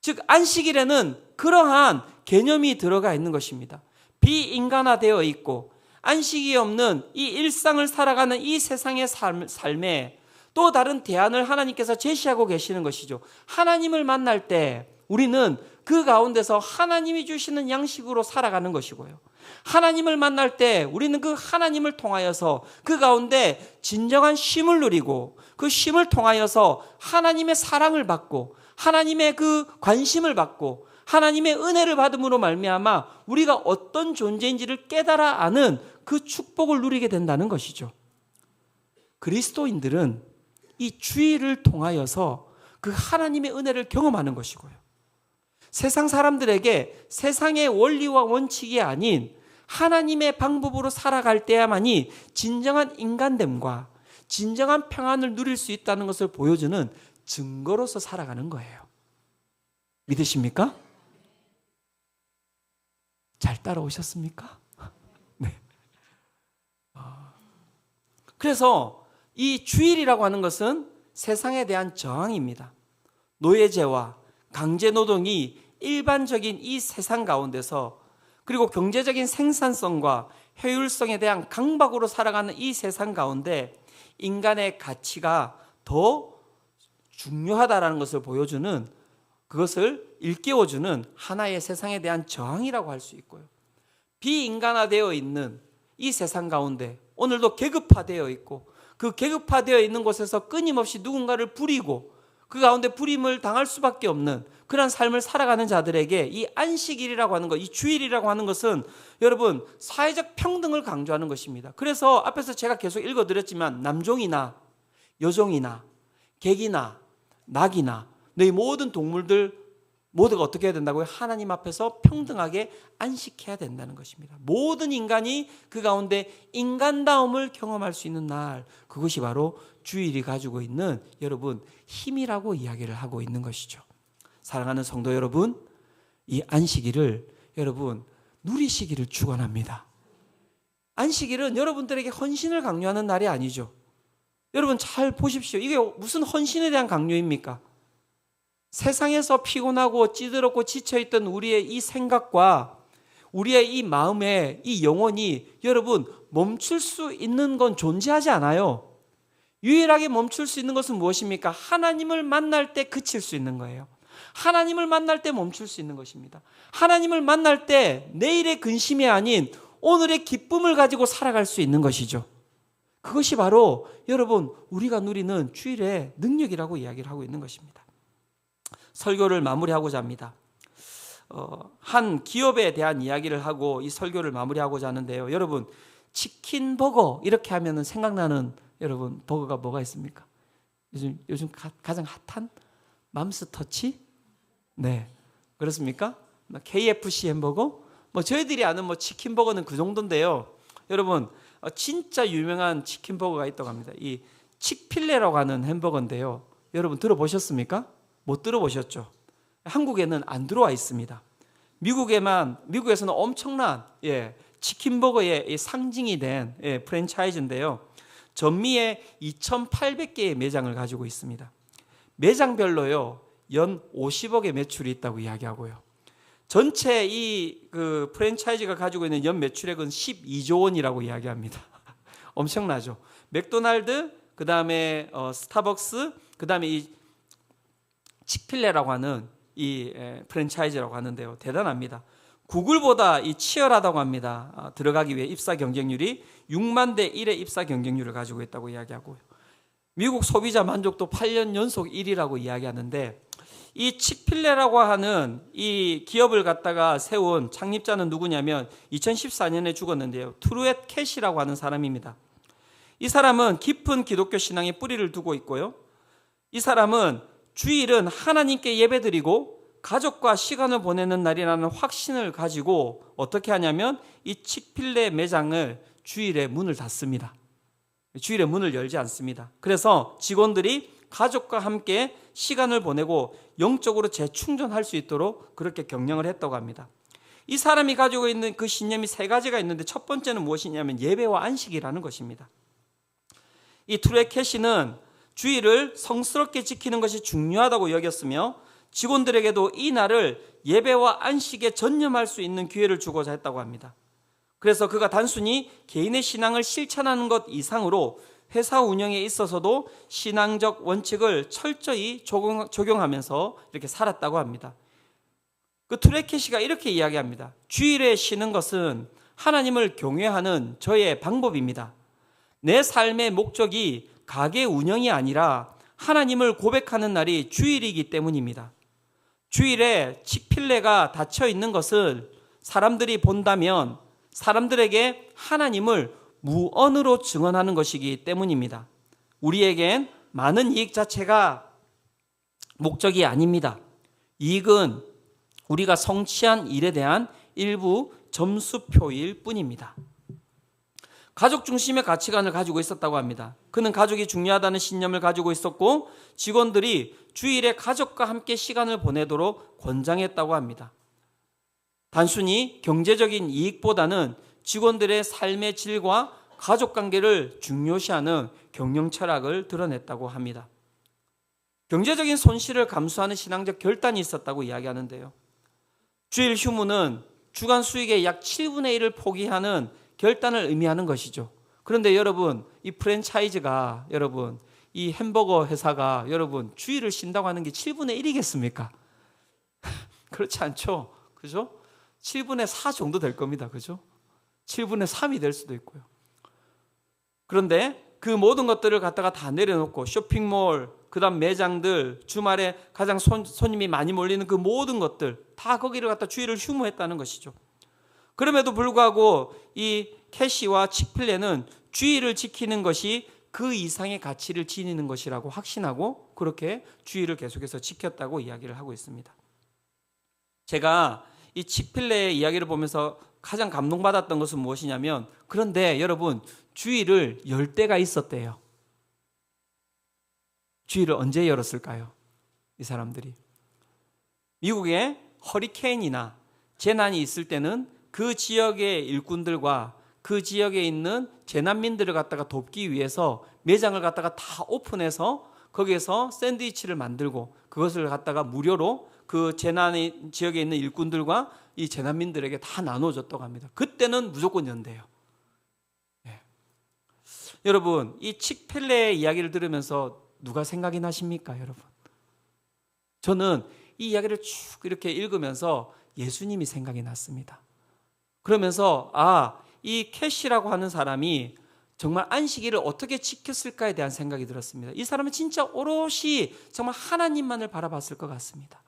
즉 안식일에는 그러한 개념이 들어가 있는 것입니다. 비인간화되어 있고 안식이 없는 이 일상을 살아가는 이 세상의 삶에 또 다른 대안을 하나님께서 제시하고 계시는 것이죠. 하나님을 만날 때 우리는 그 가운데서 하나님이 주시는 양식으로 살아가는 것이고요. 하나님을 만날 때 우리는 그 하나님을 통하여서 그 가운데 진정한 쉼을 누리고 그 쉼을 통하여서 하나님의 사랑을 받고 하나님의 그 관심을 받고 하나님의 은혜를 받음으로 말미암아 우리가 어떤 존재인지를 깨달아 아는 그 축복을 누리게 된다는 것이죠. 그리스도인들은 이 주일을 통하여서 그 하나님의 은혜를 경험하는 것이고요. 세상 사람들에게 세상의 원리와 원칙이 아닌 하나님의 방법으로 살아갈 때야만이 진정한 인간됨과 진정한 평안을 누릴 수 있다는 것을 보여주는 증거로서 살아가는 거예요. 믿으십니까? 잘 따라오셨습니까? 네. 그래서 이 주일이라고 하는 것은 세상에 대한 저항입니다. 노예제와 강제노동이 일반적인 이 세상 가운데서 그리고 경제적인 생산성과 효율성에 대한 강박으로 살아가는 이 세상 가운데 인간의 가치가 더 중요하다는 것을 보여주는 그것을 일깨워주는 하나의 세상에 대한 저항이라고 할 수 있고요. 비인간화되어 있는 이 세상 가운데 오늘도 계급화되어 있고 그 계급화되어 있는 곳에서 끊임없이 누군가를 부리고 그 가운데 부림을 당할 수밖에 없는 그런 삶을 살아가는 자들에게 이 안식일이라고 하는 것, 이 주일이라고 하는 것은 여러분 사회적 평등을 강조하는 것입니다. 그래서 앞에서 제가 계속 읽어드렸지만 남종이나 여종이나 객이나 낙이나 너희 모든 동물들 모두가 어떻게 해야 된다고요? 하나님 앞에서 평등하게 안식해야 된다는 것입니다. 모든 인간이 그 가운데 인간다움을 경험할 수 있는 날, 그것이 바로 주일이 가지고 있는 여러분 힘이라고 이야기를 하고 있는 것이죠. 사랑하는 성도 여러분, 이 안식일을 여러분 누리시기를 축원합니다. 안식일은 여러분들에게 헌신을 강요하는 날이 아니죠. 여러분 잘 보십시오. 이게 무슨 헌신에 대한 강요입니까? 세상에서 피곤하고 찌들었고 지쳐있던 우리의 이 생각과 우리의 이 마음의 이 영혼이 여러분 멈출 수 있는 건 존재하지 않아요. 유일하게 멈출 수 있는 것은 무엇입니까? 하나님을 만날 때 그칠 수 있는 거예요. 하나님을 만날 때 멈출 수 있는 것입니다. 하나님을 만날 때 내일의 근심이 아닌 오늘의 기쁨을 가지고 살아갈 수 있는 것이죠. 그것이 바로 여러분 우리가 누리는 주일의 능력이라고 이야기를 하고 있는 것입니다. 설교를 마무리하고자 합니다. 한 기업에 대한 이야기를 하고 이 설교를 마무리하고자 하는데요. 여러분 치킨 버거 이렇게 하면 생각나는 여러분 버거가 뭐가 있습니까? 요즘 가장 핫한 맘스터치? 네, 그렇습니까? KFC 햄버거? 저희들이 아는 치킨 버거는 그 정도인데요. 여러분 진짜 유명한 치킨 버거가 있다고 합니다. 이 칙필레라고 하는 햄버거인데요. 여러분 들어보셨습니까? 못 들어보셨죠? 한국에는 안 들어와 있습니다. 미국에서는 엄청난 치킨버거의 상징이 된 프랜차이즈인데요. 전미에 2,800개의 매장을 가지고 있습니다. 매장별로요 연 50억의 매출이 있다고 이야기하고요. 전체 이 프랜차이즈가 가지고 있는 연 매출액은 12조 원이라고 이야기합니다. 엄청나죠? 맥도날드, 그 다음에 스타벅스, 그 다음에 이 칙필레라고 하는 이 프랜차이즈라고 하는데요. 대단합니다. 구글보다 이 치열하다고 합니다. 들어가기 위해 입사 경쟁률이 6만 대 1의 입사 경쟁률을 가지고 있다고 이야기하고요. 미국 소비자 만족도 8년 연속 1위라고 이야기하는데 이 칙필레라고 하는 이 기업을 갖다가 세운 창립자는 누구냐면 2014년에 죽었는데요. 트루엣 캐시라고 하는 사람입니다. 이 사람은 깊은 기독교 신앙에 뿌리를 두고 있고요. 이 사람은 주일은 하나님께 예배드리고 가족과 시간을 보내는 날이라는 확신을 가지고 어떻게 하냐면 이 칙필레 매장을 주일에 문을 닫습니다. 주일에 문을 열지 않습니다. 그래서 직원들이 가족과 함께 시간을 보내고 영적으로 재충전할 수 있도록 그렇게 경영을 했다고 합니다. 이 사람이 가지고 있는 그 신념이 세 가지가 있는데 첫 번째는 무엇이냐면 예배와 안식이라는 것입니다. 이 투레케시는 주일을 성스럽게 지키는 것이 중요하다고 여겼으며 직원들에게도 이 날을 예배와 안식에 전념할 수 있는 기회를 주고자 했다고 합니다. 그래서 그가 단순히 개인의 신앙을 실천하는 것 이상으로 회사 운영에 있어서도 신앙적 원칙을 철저히 적용하면서 이렇게 살았다고 합니다. 그 투레케시가 이렇게 이야기합니다. 주일에 쉬는 것은 하나님을 경외하는 저의 방법입니다. 내 삶의 목적이 가게 운영이 아니라 하나님을 고백하는 날이 주일이기 때문입니다. 주일에 칙필레가 닫혀 있는 것을 사람들이 본다면 사람들에게 하나님을 무언으로 증언하는 것이기 때문입니다. 우리에겐 많은 이익 자체가 목적이 아닙니다. 이익은 우리가 성취한 일에 대한 일부 점수표일 뿐입니다. 가족 중심의 가치관을 가지고 있었다고 합니다. 그는 가족이 중요하다는 신념을 가지고 있었고 직원들이 주일에 가족과 함께 시간을 보내도록 권장했다고 합니다. 단순히 경제적인 이익보다는 직원들의 삶의 질과 가족관계를 중요시하는 경영 철학을 드러냈다고 합니다. 경제적인 손실을 감수하는 신앙적 결단이 있었다고 이야기하는데요. 주일 휴무는 주간 수익의 약 7분의 1을 포기하는 결단을 의미하는 것이죠. 그런데 여러분, 이 프랜차이즈가 여러분, 이 햄버거 회사가 여러분 주일을 쉰다고 하는 게 7분의 1이겠습니까? 그렇지 않죠. 그죠? 7분의 4 정도 될 겁니다. 그죠? 7분의 3이 될 수도 있고요. 그런데 그 모든 것들을 갖다가 다 내려놓고 쇼핑몰, 그다음 매장들, 주말에 가장 손님이 많이 몰리는 그 모든 것들 다 거기를 갖다 주일을 휴무했다는 것이죠. 그럼에도 불구하고 이 캐시와 칙필레는 주일을 지키는 것이 그 이상의 가치를 지니는 것이라고 확신하고 그렇게 주일을 계속해서 지켰다고 이야기를 하고 있습니다. 제가 이 칙필레의 이야기를 보면서 가장 감동받았던 것은 무엇이냐면, 그런데 여러분 주일을 열 때가 있었대요. 주일을 언제 열었을까요? 이 사람들이 미국에 허리케인이나 재난이 있을 때는 그 지역의 일꾼들과 그 지역에 있는 재난민들을 갖다가 돕기 위해서 매장을 갖다가 다 오픈해서 거기에서 샌드위치를 만들고 그것을 갖다가 무료로 그 재난 지역에 있는 일꾼들과 이 재난민들에게 다 나눠줬다고 합니다. 그때는 무조건 연대요. 네. 여러분, 이 칙필레의 이야기를 들으면서 누가 생각이 나십니까, 여러분? 저는 이 이야기를 쭉 이렇게 읽으면서 예수님이 생각이 났습니다. 그러면서 이 캐시라고 하는 사람이 정말 안식일을 어떻게 지켰을까에 대한 생각이 들었습니다. 이 사람은 진짜 오롯이 정말 하나님만을 바라봤을 것 같습니다.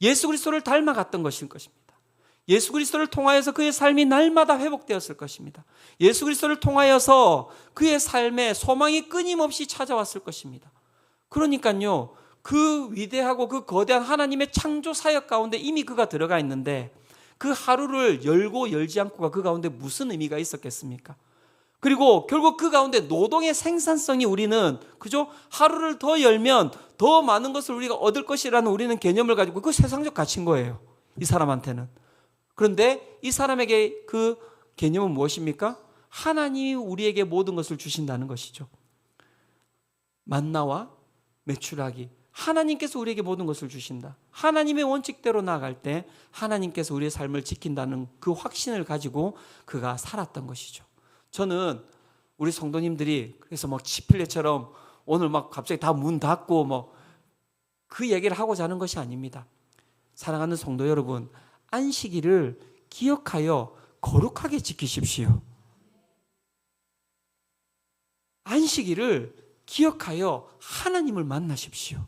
예수 그리스도를 닮아갔던 것일 것입니다. 예수 그리스도를 통하여서 그의 삶이 날마다 회복되었을 것입니다. 예수 그리스도를 통하여서 그의 삶에 소망이 끊임없이 찾아왔을 것입니다. 그러니까요, 그 위대하고 그 거대한 하나님의 창조 사역 가운데 이미 그가 들어가 있는데 그 하루를 열고 열지 않고가 그 가운데 무슨 의미가 있었겠습니까? 그리고 결국 그 가운데 노동의 생산성이 우리는 그죠? 하루를 더 열면 더 많은 것을 우리가 얻을 것이라는 우리는 개념을 가지고 그 세상적 가치인 거예요. 이 사람한테는. 그런데 이 사람에게 그 개념은 무엇입니까? 하나님이 우리에게 모든 것을 주신다는 것이죠. 만나와 메추라기. 하나님께서 우리에게 모든 것을 주신다. 하나님의 원칙대로 나아갈 때 하나님께서 우리의 삶을 지킨다는 그 확신을 가지고 그가 살았던 것이죠. 저는 우리 성도님들이 그래서 막 칙필레처럼 오늘 막 갑자기 다 문 닫고 뭐 그 얘기를 하고자 하는 것이 아닙니다. 사랑하는 성도 여러분, 안식일을 기억하여 거룩하게 지키십시오. 안식일을 기억하여 하나님을 만나십시오.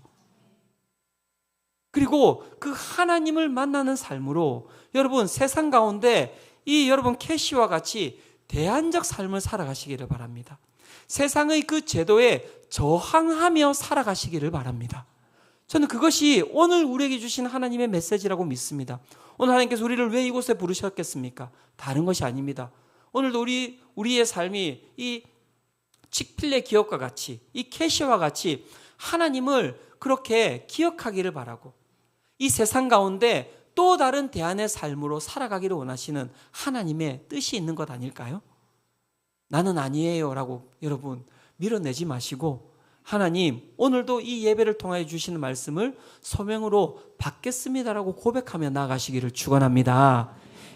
그리고 그 하나님을 만나는 삶으로 여러분 세상 가운데 이 여러분 캐시와 같이 대안적 삶을 살아가시기를 바랍니다. 세상의 그 제도에 저항하며 살아가시기를 바랍니다. 저는 그것이 오늘 우리에게 주신 하나님의 메시지라고 믿습니다. 오늘 하나님께서 우리를 왜 이곳에 부르셨겠습니까? 다른 것이 아닙니다. 오늘도 우리의 삶이 이 칙필레 기억과 같이, 이 캐시와 같이 하나님을 그렇게 기억하기를 바라고, 이 세상 가운데 또 다른 대안의 삶으로 살아가기를 원하시는 하나님의 뜻이 있는 것 아닐까요? 나는 아니에요 라고 여러분 밀어내지 마시고, 하나님 오늘도 이 예배를 통하여 주시는 말씀을 소명으로 받겠습니다라고 고백하며 나아가시기를 축원합니다.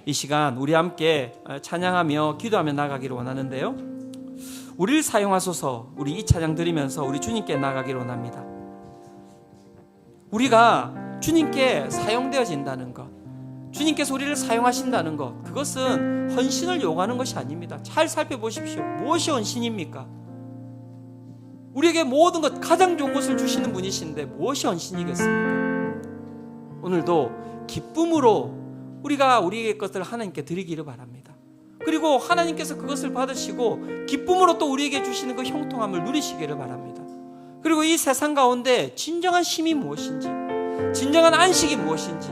이 시간 우리 함께 찬양하며 기도하며 나아가기를 원하는데요, 우리를 사용하소서. 우리 이 찬양 드리면서 우리 주님께 나아가기를 원합니다. 우리가 주님께 사용되어진다는 것, 주님께서 우리를 사용하신다는 것, 그것은 헌신을 요구하는 것이 아닙니다. 잘 살펴보십시오. 무엇이 헌신입니까? 우리에게 모든 것, 가장 좋은 것을 주시는 분이신데 무엇이 헌신이겠습니까? 오늘도 기쁨으로 우리가 우리의 것을 하나님께 드리기를 바랍니다. 그리고 하나님께서 그것을 받으시고 기쁨으로 또 우리에게 주시는 그 형통함을 누리시기를 바랍니다. 그리고 이 세상 가운데 진정한 쉼이 무엇인지, 진정한 안식이 무엇인지,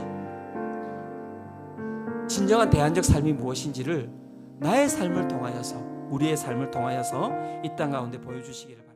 진정한 대안적 삶이 무엇인지를 나의 삶을 통하여서, 우리의 삶을 통하여서 이 땅 가운데 보여주시기를 바랍니다.